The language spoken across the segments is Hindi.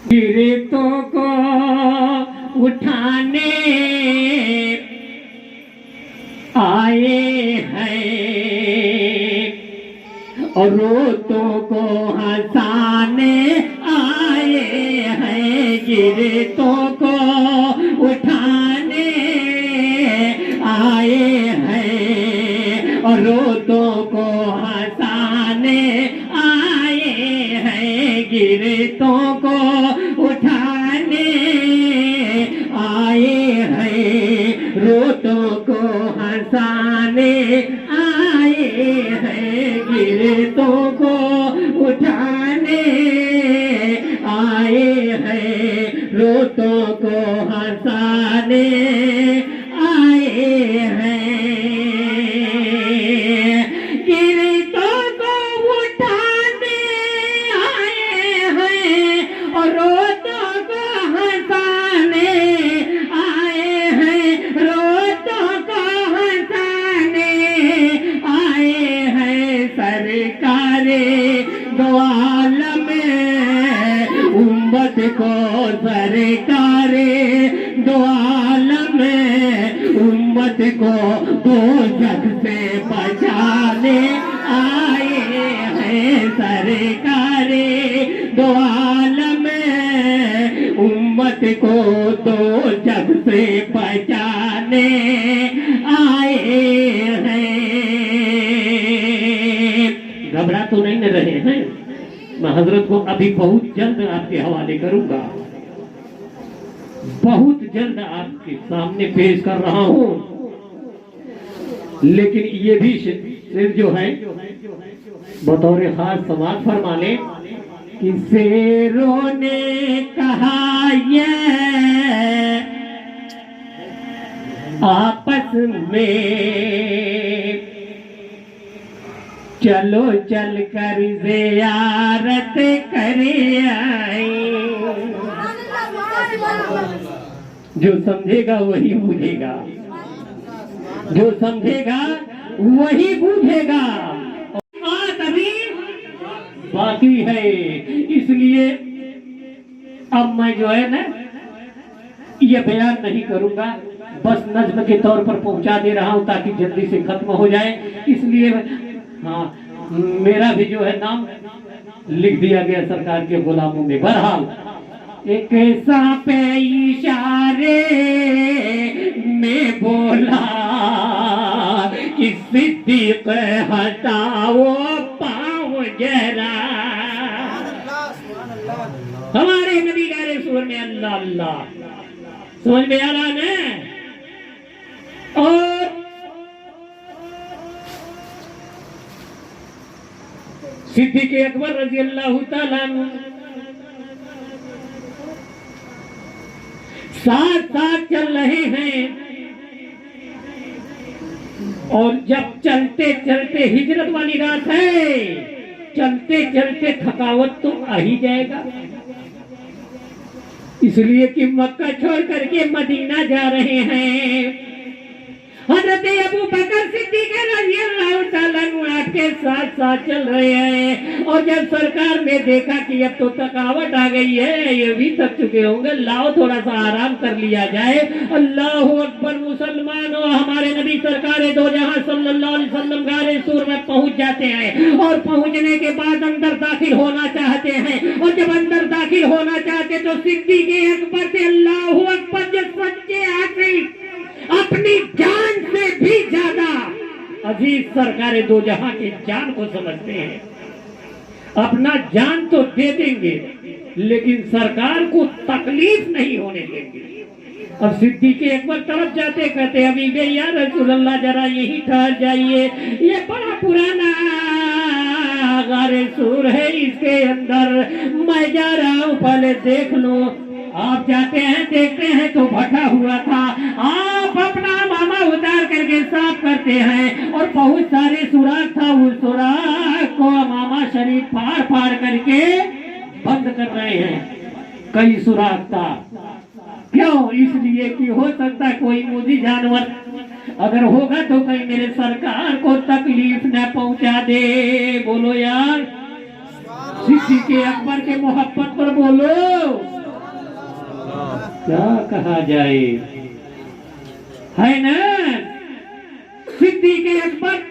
पीड़ितों को उठाने आए हैं और रोतों को हंसाने आए हैं। गिरतों को उठाने आए हैं और रोतों को हंसाने आए हैं। गिरतों को उठाने आए हैं, रोतों को हंसाने आए हैं। गिरतों को उठाने आए हैं, रोतों को हंसाने आए हैं। गिरतों को उठाने आए हैं और रोतों को हंसाने आए हैं। रोतों को हंसाने आए हैं। सरकारे दो आलम उम्मत को, सरकारे दो आलम उम्मत को दो जग से बचाने आए हैं। सरकारे दो आलम उम्मत को दो जग से बचाने आए हैं। घबरा तो नहीं न रहे हैं? मैं हजरत को अभी बहुत जल्द आपके हवाले करूंगा, बहुत जल्द आपके सामने पेश कर रहा हूं। लेकिन ये भी शेर जो है बतौर खास समाज फरमा ले कि शेरों ने कहा ये आपस में, चलो चल कर ज़ियारत करे आए। जो समझेगा वही बूझेगा, जो समझेगा वही बूझेगा। बात अभी बाकी है, इसलिए अब मैं जो है ना ये बयान नहीं करूंगा, बस नज्म के तौर पर पहुंचा दे रहा हूं ताकि जल्दी से खत्म हो जाए। इसलिए हाँ, मेरा भी जो है नाम लिख दिया गया सरकार के गुलामों में। बहरहाल एक सांपे इशारे में बोला कि सिद्दीक हटाओ पाँव जरा। हमारे नबी गारे सुर में अल्लाह अल्लाह, समझ में आ रहा है? और सिद्दीक अकबर रजी अल्लाह तआला साथ साथ चल रहे हैं और जब चलते चलते, हिजरत वाली रात है, चलते चलते थकावट तो आ ही जाएगा, इसलिए कि मक्का छोड़ करके मदीना जा रहे हैं। हज़रत अबू बकर सिद्दीक़ रज़ियल्लाहु ताला अन्हु आपके साथ साथ चल रहे हैं। और जब सरकार ने देखा कि अब तो थकावट आ गई है, ये भी थक चुके होंगे, लाओ थोड़ा सा आराम कर लिया जाए। अल्लाहु अकबर। मुसलमानों, हमारे नबी सरकार दो जहां सल्लल्लाहु अलैहि वसल्लम गारे सूर में पहुंच जाते हैं और पहुंचने के बाद अंदर दाखिल होना चाहते हैं। और जब अंदर दाखिल होना चाहते तो सिद्दीक़ अकबर से अल्लाहु अकबर जो सच्चे आशिक अपनी जान से भी ज्यादा अजीज सरकार दो जहां की जान को समझते हैं। अपना जान तो दे देंगे लेकिन सरकार को तकलीफ नहीं होने देंगे। अब सिद्दीक़ अकबर तरफ जाते कहते अभी बे या रसूल अल्लाह जरा यही ठहर जाइए, ये बड़ा पुराना गारे सूर है, इसके अंदर मैं जा रहा हूँ, पहले देख लो। आप जाते हैं, देखते हैं तो भटा हुआ था, आप अपना मामा उतार करके साफ करते हैं और बहुत सारे सुराख था, उस सुराख को मामा शरीफ फाड़ फाड़ करके बंद कर रहे हैं। कई सुराख था, क्यों? इसलिए कि हो सकता है कोई मोदी जानवर अगर होगा तो कहीं मेरे सरकार को तकलीफ न पहुंचा दे। बोलो यार, सिद्दीक़ अकबर के मोहब्बत पर बोलो। क्या कहा जाए, है ना। सिद्दीक़ अकबर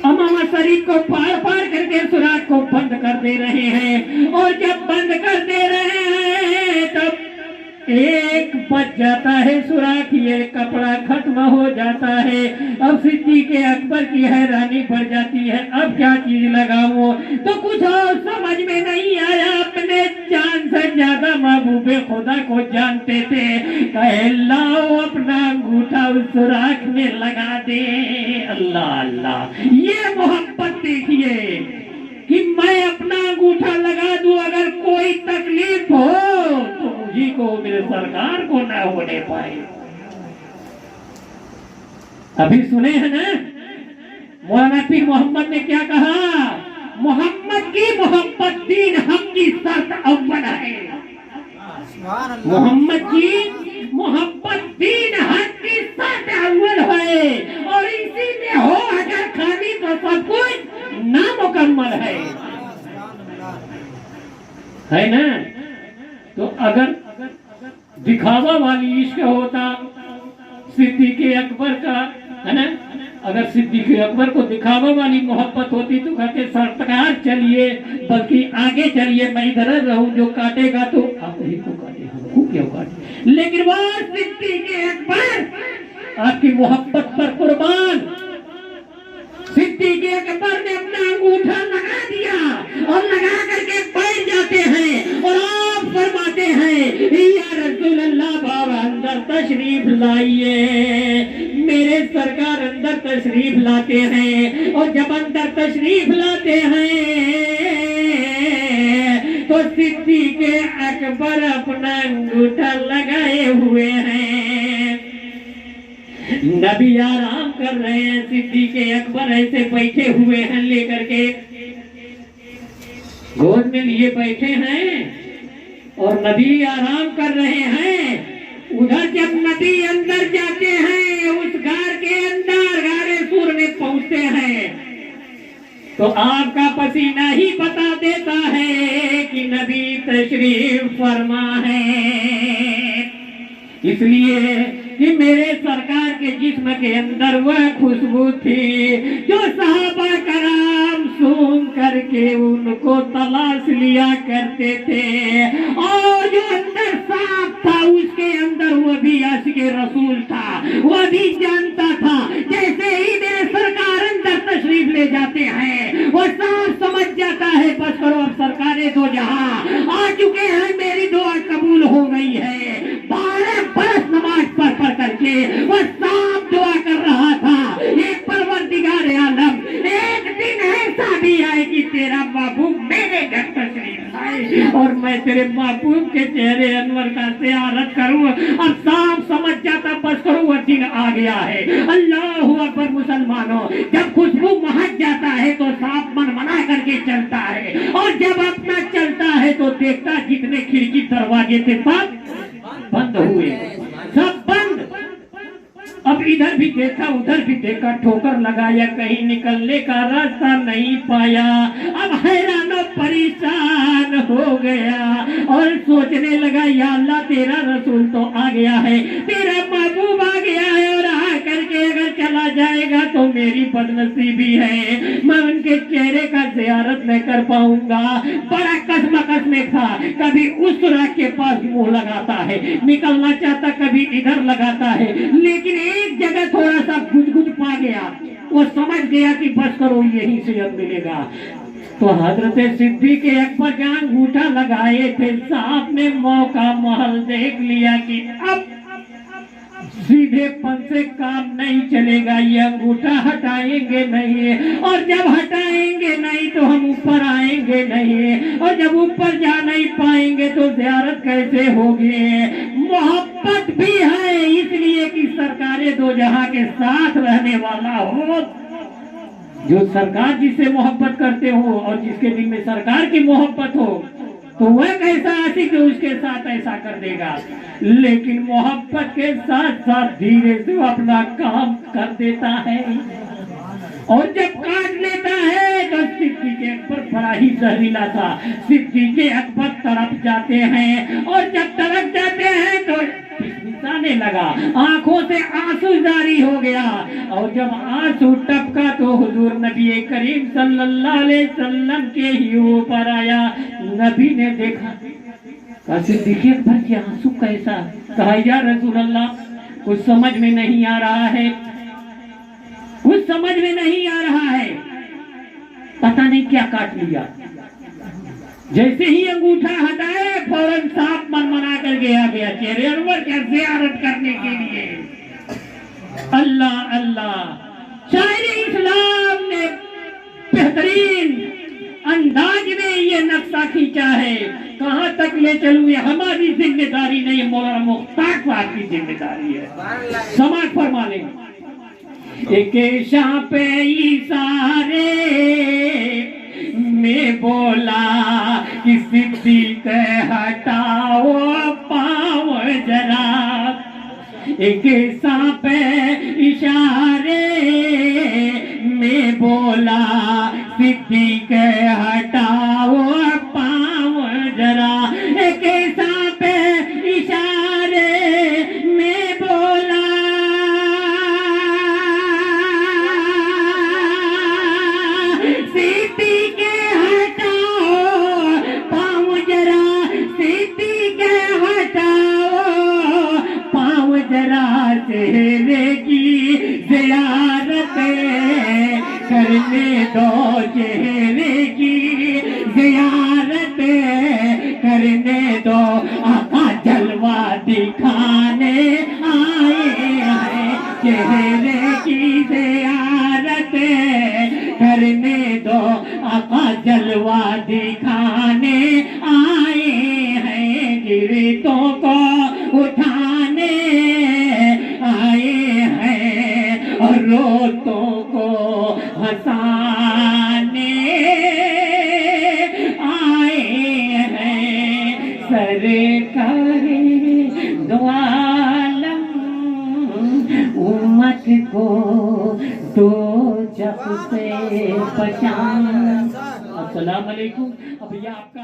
अमामा शरीफ को पार पार करके सुराख को बंद कर दे रहे हैं, और जब बंद कर दे रहे हैं तब एक बच जाता है सुराख, ये कपड़ा खत्म हो जाता है। अब सिद्दीक़ अकबर की हैरानी बढ़ जाती है, अब क्या चीज लगाऊं, तो कुछ और समझ में नहीं आया। अपने जान से ज्यादा महबूबे खुदा को जानते थे, कहे लाओ अपना अंगूठा उस सुराख में लगा दे। अल्लाह अल्लाह, ये मोहब्बत देखिए कि मैं अपना अंगूठा लगा दूं, अगर कोई तकलीफ हो तो मुझी को, मेरे सरकार को ना होने पाए। अभी सुने हैं ना मौलाना पीर मोहम्मद ने क्या कहा, मोहम्मद की मोहब्बत दीन हम की शर्त अव्वल है। मोहम्मद की मोहब्बत दीन हक की शर्त अव्वल है, और इसी में हो अगर खाली तो सब कुछ नामुकम्मल है ना। तो अगर दिखावा वाली इश्क होता सिद्दीक़ अकबर का, है ना, अगर सिद्दीक़ अकबर को दिखावा वाली मोहब्बत होती तो कहते सरकार चलिए, बल्कि आगे चलिए, मैं इधर रहूं, जो काटेगा तो आप ही को काटे, हमको क्यों काटे। लेकिन वो सिद्दीक़ अकबर आपकी मोहब्बत पर कुर्बान। सिद्दीक़ अकबर ने अपना अंगूठा लगा दिया और लगा करके बैठ जाते हैं, और आप फरमाते हैं या रसूल अल्लाह बाबा अंदर तशरीफ लाइए। मेरे सरकार अंदर तशरीफ लाते हैं, और जब अंदर तशरीफ लाते हैं तो सिद्दीक़ अकबर अपना अंगूठा लगाए हुए हैं। नबी आराम कर रहे हैं, सिद्दीक़ अकबर ऐसे बैठे हुए हैं, लेकर के गोद में लिए बैठे हैं, और नबी आराम कर रहे हैं। उधर जब नबी अंदर जाते हैं, उस घर के अंदर गारे सूर में पहुंचते हैं, तो आपका पसीना ही बता देता है कि नबी तशरीफ फरमा है। इसलिए कि मेरे सरकार के जिस्म के अंदर वह खुशबू थी जो सहाबा कराम सूंघ करके उनको तलाश लिया करते थे, और जो अंदर साफ था उसके अंदर वह भी आशिक़े रसूल था, वह भी जानता था। जैसे ही मेरे सरकार अंदर तशरीफ ले जाते हैं, वो साफ समझ जाता है बस करो अब सरकारे दो जहां आ चुके हैं, मेरी दुआ कबूल हो गई है। 12 बरस नमाज पढ़ करके वह साफ दुआ कर रहा था, एक परवरदिगार आलम एक दिन ऐसा भी आए कि तेरा महबूब मेरे घर तशरीफ आए और मैं तेरे महबूब के चेहरे अनवर का ज़ियारत करूं। अब साफ समझ जाता बस करो वह दिन आ गया है। अल्लाहु अकबर। मुसलमानों, जब खुशबू महक जाता है तो साफ मन मना करके चलता है, और जब अपना चलता है तो देखता जितने खिड़की दरवाजे थे सब बंद हुए, सब बंद। अब इधर भी देखा उधर भी देखा, ठोकर लगाया, कहीं निकलने का रास्ता नहीं पाया। अब हैरान और परेशान हो गया और सोचने लगा या अल्लाह तेरा रसूल तो आ गया है, तेरा महबूब आ गया है, और आ करके अगर चला जाएगा तो मेरी बदनसीबी है, मैं उनके चेहरे का ज़ियारत नहीं कर पाऊंगा। बड़ा कसमकस में था, कभी उस सुराख के पास मुंह लगाता है, निकलना चाहता, कभी इधर लगाता है, लेकिन एक जगह थोड़ा सा गुजगुज पा गया। वो समझ गया कि बस करो यहीं से अब मिलेगा। तो हजरत सिद्दीक़ अकबर जहाँ अंगूठा लगाए थे, साहब ने मौका महल देख लिया कि अब सीधे पन से काम नहीं चलेगा, ये अंगूठा हटाएंगे नहीं, और जब हटाएंगे नहीं तो हम ऊपर आएंगे नहीं, और जब ऊपर जा नहीं पाएंगे तो ज़ियारत कैसे होगी। मोहब्बत भी है इसलिए कि सरकारे दो जहां के साथ रहने वाला हो। जो सरकार जिससे मोहब्बत करते हो और जिसके दिल में सरकार की मोहब्बत हो, तो वह कैसा आशिक जो उसके साथ ऐसा कर देगा। लेकिन मोहब्बत के साथ साथ धीरे से अपना काम कर देता है। और जब काट लेता है तो सिद्दीक़ अकबर बड़ा ही जहरीला था। सिद्दीक़ अकबर तड़प जाते हैं और जब तड़प जाते हैं तो फिसफिसाने लगा, आंखों से आंसू जारी हो गया। और जब आंसू टपका तो हुजूर नबी करीम सल्लल्लाहु अलैहि वसल्लम के ही ऊपर आया। नबी ने देखा, कहा सिद्दीक़ अकबर के आंसू कैसा? कहा या रसूल अल्लाह, कुछ समझ में नहीं आ रहा है, कुछ समझ में नहीं आ रहा है, पता नहीं क्या काट लिया। जैसे ही अंगूठा हटाए फौरन सांप मनमना कर गया चेहरे अनवर क्या ज़ियारत करने के लिए। अल्लाह अल्लाह, शायरी इस्लाम ने बेहतरीन अंदाज में ये नक्शा खींचा है। कहाँ तक ले चलूं ये हमारी जिम्मेदारी नहीं, मौलाना मुख्तार साहब की जिम्मेदारी है। समाज फरमा लें। एक शाह पे इशारे में बोला कि सिद्दीक़ हटाओ पाँव जरा। एक शाह पे इशारे में बोला सिद्दीक़ हटाओ पाँव जरा। एक शाह पे इशारे में बोला सिद्दीक़ हटाओ पाँव जरा, सिद्दीक़ हटाओ पाँव जरा। चेहरे की ज़ियारत करने दो, चेहरे की ज़ियारत करने दो। आका जलवा दिखाने आए हैं, चेहरे की ज़ियारत करने दो। आका जलवा दिखाने आए हैं, गिरतों को उठाने आए हैं और रोतों को हंसाने आए हैं। सरकारे दो आलम उम्मत को दो जब से पहचान। अस्सलाम वालेकुम। अब ये आपका